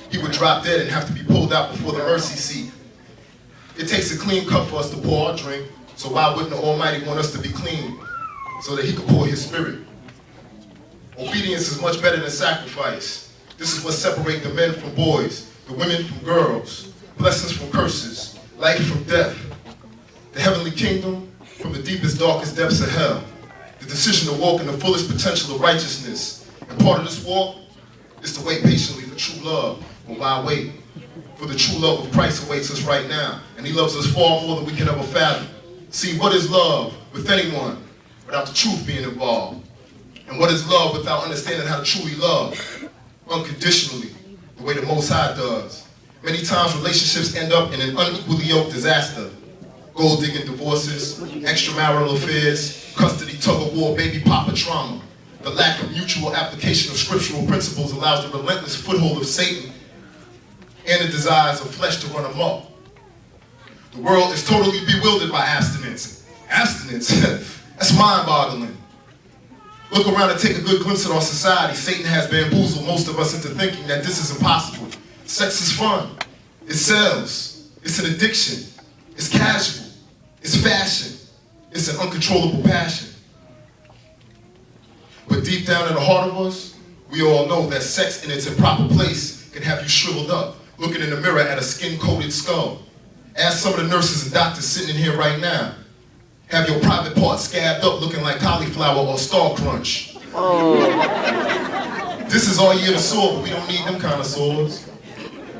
he would drop dead and have to be pulled out before the mercy seat. It takes a clean cup for us to pour our drink, so why wouldn't the Almighty want us to be clean so that he could pour his spirit? Obedience is much better than sacrifice. This is what separates the men from boys, the women from girls, blessings from curses, life from death, the heavenly kingdom from the deepest, darkest depths of hell, the decision to walk in the fullest potential of righteousness. And part of this walk is to wait patiently for true love. Well, why wait? For the true love of Christ awaits us right now, and he loves us far more than we can ever fathom. See, what is love with anyone without the truth being involved? And what is love without understanding how to truly love? Unconditionally, the way the Most High does. Many times relationships end up in an unequally yoked disaster. Gold digging divorces, extramarital affairs, custody tug-of-war, baby papa trauma. The lack of mutual application of scriptural principles allows the relentless foothold of Satan and the desires of flesh to run amok. The world is totally bewildered by abstinence. Abstinence? That's mind-boggling. Look around and take a good glimpse at our society. Satan has bamboozled most of us into thinking that this is impossible. Sex is fun. It sells. It's an addiction. It's casual. It's fashion. It's an uncontrollable passion. But deep down in the heart of us, we all know that sex in its improper place can have you shriveled up, looking in the mirror at a skin-coated skull. Ask some of the nurses and doctors sitting in here right now. Have your private parts scabbed up looking like cauliflower or Star Crunch. Oh. This is all year to soar, but we don't need them kind of sores.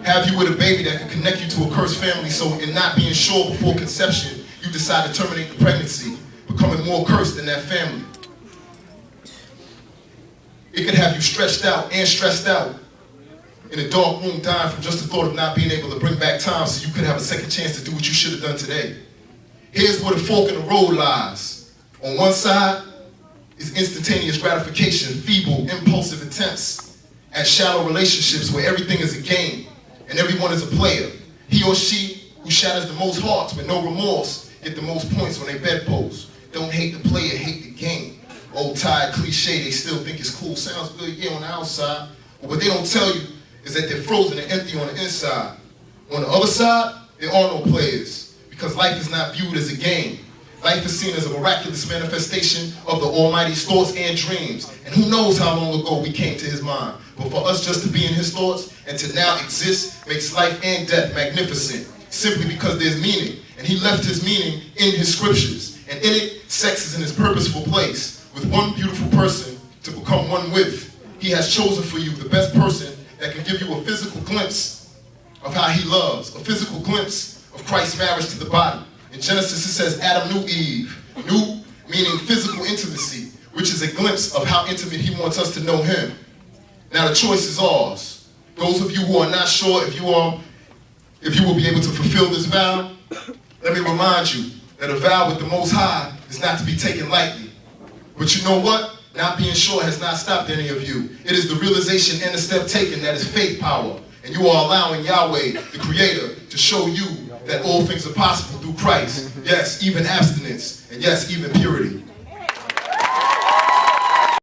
Have you with a baby that can connect you to a cursed family, so in not being sure before conception, you decide to terminate the pregnancy, becoming more cursed than that family. It could have you stretched out and stressed out in a dark room, dying from just the thought of not being able to bring back time so you could have a second chance to do what you should have done today. Here's where the fork in the road lies. On one side is instantaneous gratification, feeble, impulsive attempts at shallow relationships where everything is a game and everyone is a player. He or she who shatters the most hearts with no remorse get the most points on their bedpost. Don't hate the player, hate the game. Old tired cliche, they still think it's cool. Sounds good, yeah, on the outside. But what they don't tell you is that they're frozen and empty on the inside. On the other side, there are no players. Because life is not viewed as a game. Life is seen as a miraculous manifestation of the Almighty's thoughts and dreams. And who knows how long ago we came to his mind. But for us just to be in his thoughts and to now exist makes life and death magnificent. Simply because there's meaning. And he left his meaning in his scriptures. And in it, sex is in its purposeful place. With one beautiful person to become one with. He has chosen for you the best person that can give you a physical glimpse of how he loves. A physical glimpse of Christ's marriage to the body. In Genesis it says Adam knew Eve. Knew meaning physical intimacy, which is a glimpse of how intimate he wants us to know him. Now the choice is ours. Those of you who are not sure if you will be able to fulfill this vow, let me remind you that a vow with the Most High is not to be taken lightly. But you know what? Not being sure has not stopped any of you. It is the realization and the step taken that is faith power. And you are allowing Yahweh, the Creator, to show you that all things are possible through Christ. Yes, even abstinence. And yes, even purity.